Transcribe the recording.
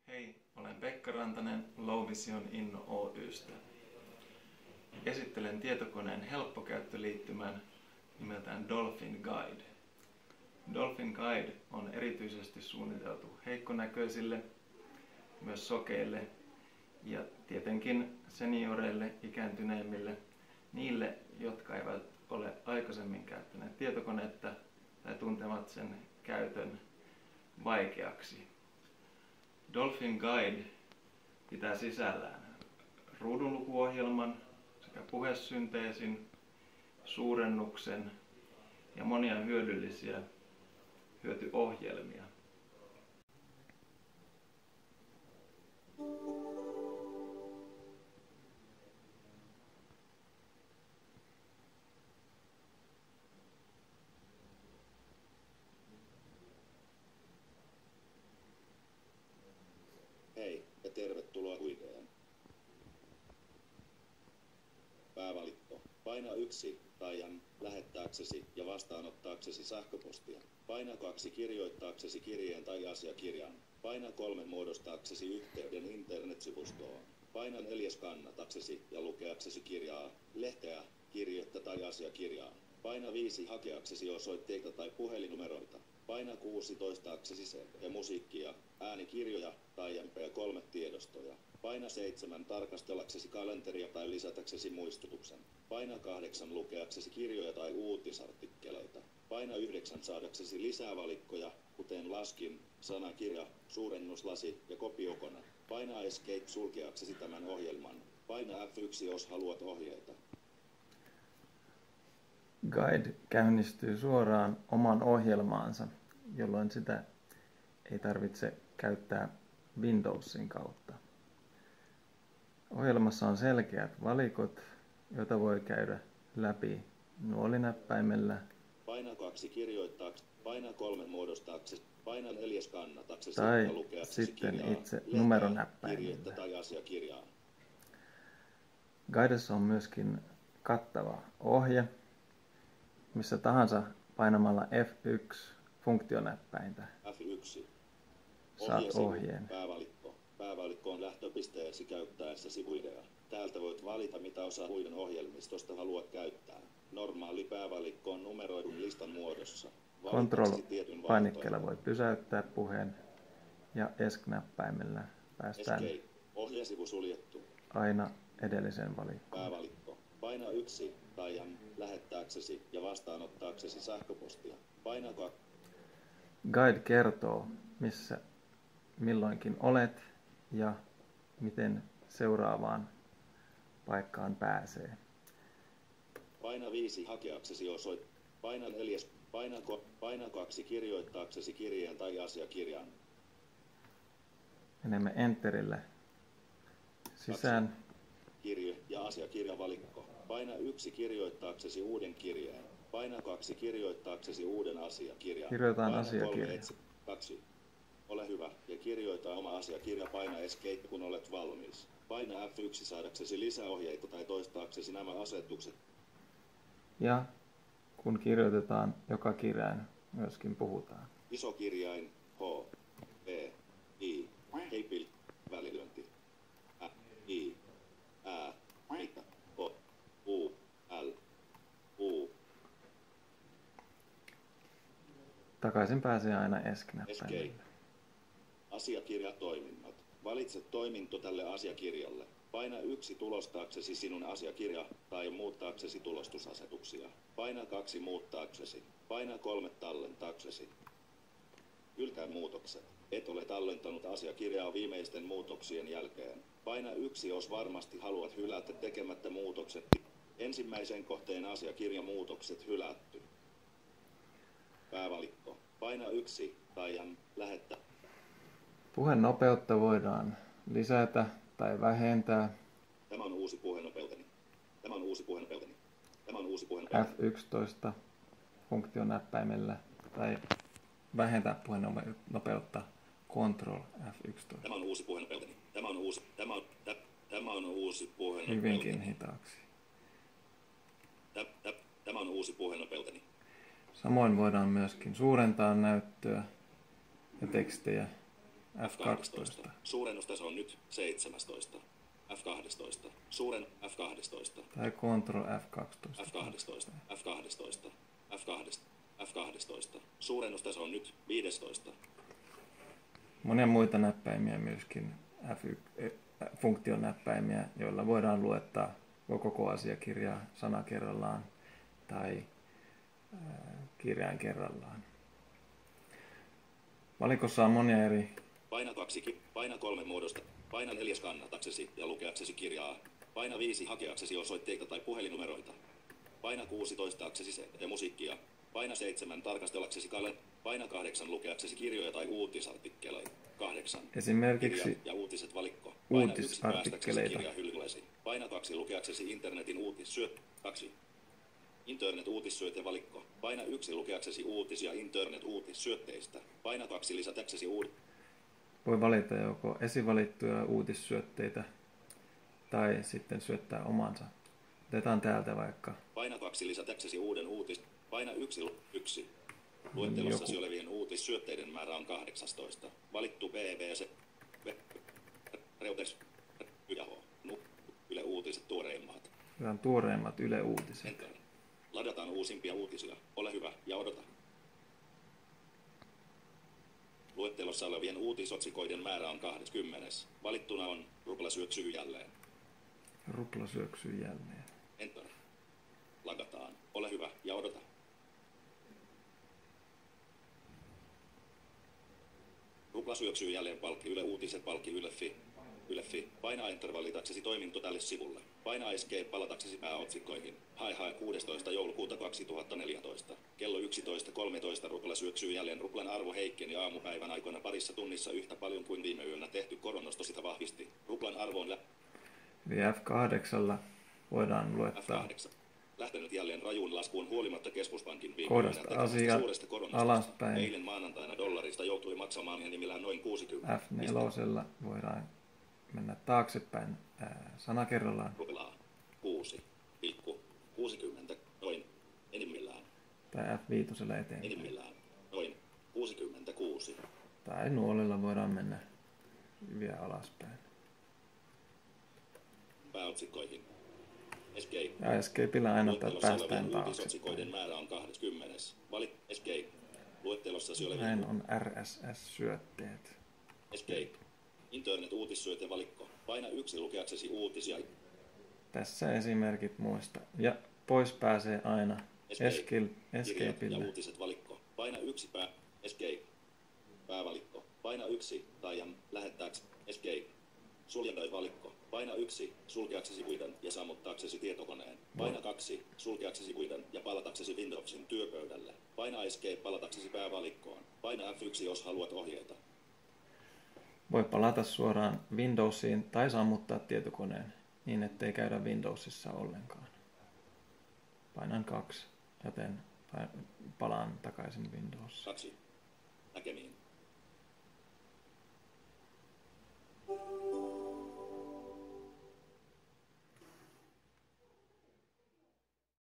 Hei, olen Pekka Rantanen Low Vision Inno Oy:stä. Esittelen tietokoneen helppokäyttöliittymän nimeltään Dolphin Guide. Dolphin Guide on erityisesti suunniteltu heikkonäköisille, myös sokeille ja tietenkin senioreille, ikääntyneemmille, niille, jotka eivät ole aikaisemmin käyttäneet tietokonetta tai tuntevat sen käytön vaikeaksi. Dolphin Guide pitää sisällään ruudunlukuohjelman sekä puhesynteesin, suurennuksen ja monia hyödyllisiä hyötyohjelmia. Hei ja tervetuloa Huikeen. Päävalikko. Paina 1 tai lähettääksesi ja vastaanottaaksesi sähköpostia. Paina 2 kirjoittaaksesi kirjeen tai asiakirjan. Paina 3 muodostaaksesi yhteyden internetsivustoon. Paina 4 skannataksesi ja lukeaksesi kirjaa, lehteä, kirjettä tai asiakirjaa. Paina 5 hakeaksesi osoitteita tai puhelinnumeroita. Paina 6 toistaaksesi CD-musiikkia, äänikirjoja tai MP3-tiedostoja. Paina 7 tarkastellaksesi kalenteria tai lisätäksesi muistutuksen. Paina 8 lukeaksesi kirjoja tai uutisartikkeleita. Paina 9 saadaksesi lisää valikkoja, kuten laskin, sanakirja, suurennuslasi ja kopiokone. Paina Escape sulkeaksesi tämän ohjelman. Paina F1 jos haluat ohjeita. Guide käynnistyy suoraan oman ohjelmaansa, jolloin sitä ei tarvitse käyttää Windowsin kautta. Ohjelmassa on selkeät valikot, joita voi käydä läpi nuolinäppäimellä. Paina 2 kirjoittaaksesi, paina 3 muodostaaksesi, paina 4 skannataksesi tai ja lukeaksesi sitten kirjaa, itse lehteä, numeronäppäimellä. kirjettä tai asiakirjaa. Guidessa on myöskin kattava ohje, missä tahansa painamalla F1 funktionäppäintä F1. saat ohjeen. Päävalikko. Päävalikko on lähtöpisteesi käyttäessäsi Huidea. Täältä voit valita mitä osa Huiden ohjelmistosta haluat käyttää. Normaali päävalikko on numeroidun listan muodossa. Control-painikkeella voi pysäyttää puheen ja ESC-näppäimellä päästään Escape. Ohjesivu suljettu. aina edelliseen valikkoon. Päävalikko. Paina 1 tai lähettääksesi ja vastaanottaaksesi sähköpostia. Paina 2. Guide kertoo, missä milloinkin olet ja miten seuraavaan paikkaan pääsee. Paina 5 hakeaksesi paina 4. Paina 2 kirjoittaaksesi kirjeen tai asiakirjan. Menemme Enterille sisään. Kirje ja asiakirjavalikko. Paina 1 kirjoittaaksesi uuden kirjeen. Paina 2 kirjoittaaksesi uuden asiakirjan. Kirjoitetaan Paina asiakirja. 2. Ole hyvä ja kirjoita oma asiakirja. Paina Escape kun olet valmis. Paina F1 saadaksesi lisäohjeita tai toistaaksesi nämä asetukset. Ja kun kirjoitetaan joka kirjain, myöskin puhutaan. Iso kirjain H, E, I, heipil, välilyönti, Ä, I, Ä, Itä, O, U, L, U. Takaisin pääsee aina ESC-näppäimellä. Escape. Asiakirjatoiminnot. Valitse toiminto tälle asiakirjalle. Paina 1 tulostaaksesi sinun asiakirja tai muuttaaksesi tulostusasetuksia. Paina 2 muuttaaksesi. Paina 3 tallentaaksesi. Hylkää muutokset. Et ole tallentanut asiakirjaa viimeisten muutoksien jälkeen. Paina 1 jos varmasti haluat hylätä tekemättä muutokset. Ensimmäisen kohteen asiakirjamuutokset hylätty. Päävalikko. Paina 1 tai lähettää. Puhenopeutta voidaan lisätä tai vähentää. Tämä on uusi puhenopeuteni. Tämä on uusi puhenopeuteni. Tämä on uusi puhenopeuteni. F11 funktionäppäimellä tai vähentää puhenopeutta Control F11. Tämä on uusi puhenopeuteni. Tämä on uusi. Tämä on uusi puhenopeuteni. Hyvinkin hitaaksi. Tämä on uusi puhenopeuteni. Samoin voidaan myöskin suurentaa näyttöä ja tekstejä F12. Suurennustaso on nyt 17. F12. Suuren F12. Tai Ctrl F12. F12. F12. F12. F12. Suurennustaso on nyt 15. Monia muita näppäimiä myöskin, funktionäppäimiä, joilla voidaan luettaa koko asiakirjaa sana kerrallaan tai kirjain kerrallaan. Valikossa on monia eri... Paina 2, paina 3 muodosta, paina 4 skannataksesi ja lukeaksesi kirjaa, paina 5 hakeaksesi osoitteita tai puhelinnumeroita, paina 6 toistaaksesi ja musiikkia, paina 7 tarkastellaksesi paina 8 lukeaksesi kirjoja tai uutisartikkeleita, 8 esimerkiksi kirja ja uutiset valikko, paina 1 päästäksesi uutisartikkeleita. kirjahyllyllesi, paina 2 lukeaksesi internetin uutissyöt, 2 internet-uutissyöte valikko. Paina 1 lukeaksesi uutisia internet-uutissyötteistä. Paina 2 lisätäksesi Voi valita joko esivalittuja uutissyötteitä tai sitten syöttää omansa. Otetaan täältä vaikka. Paina 2 lisätäksesi uuden uutis. Paina 1. Luettelossasi olevien uutissyötteiden määrä on 18. Valittu BBC. Reuters. Yle Uutiset tuoreimmat. Otetaan tuoreimmat Yle Uutiset. Enter. Ladataan uusimpia uutisia. Ole hyvä ja odota. Luettelossa olevien uutisotsikoiden määrä on 20. Valittuna on rupla syöksyy jälleen. Rupla syöksyy jälleen. Enter. Ladataan. Ole hyvä ja odota. Rupla syöksyy jälleen palkki Yle Uutiset palkki Yle.fi. Paina Enter valitaksesi toiminto tälle sivulle. Paina Escape palataksesi pääotsikkoihin. Hae 16. joulukuuta 2014. Kello 11.13 rupla syöksyy jälleen. Ruplan arvo heikkeni aamupäivän aikana parissa tunnissa yhtä paljon kuin viime yönä tehty koronnosto sitä vahvisti. Ruplan arvo on Eli F8 voidaan luettaa F8. Lähtenyt jälleen rajuun laskuun huolimatta keskuspankin kohdasta asiat suuresta koronasta. alaspäin. Eilen maanantaina dollarista joutui maksamaan enimmillään noin 60. F4 voidaan mennä taaksepäin sana kerrallaan. Ruplaa 6,60 noin enimmillään. Tai F5 eteenpäin. Enimmillään noin 66. Tai nuolella voidaan mennä vielä alaspäin. Pääotsikkoihin. Escape. Ja Escapeillä aina Luettelossa päästään olevien taaksepäin. uutisotsikoiden määrä on 20. Escape. Luettelossasi olevien Näin on RSS-syötteet. Escape. Internet-uutissyöte valikko. Paina 1 lukeaksesi uutisia. Tässä esimerkit muista. Ja pois pääsee aina Kirjat ja Escapeillä. uutiset valikko. Paina 1 Escape. Päävalikko. Paina 1 tai lähettääksesi. Escape. Sulje valikko. Paina 1 sulkeaksesi uuden ja sammuttaaksesi tietokoneen. Paina 2 sulkeaksesi uuden ja palataksesi Windowsin työpöydälle. Paina Escape palataksesi päävalikkoon. Paina F1 jos haluat ohjeita. Voi palata suoraan Windowsiin tai sammuttaa tietokoneen niin, ettei käydä Windowsissa ollenkaan. Painan 2, joten palaan takaisin Windowsiin. 2. Näkemiin.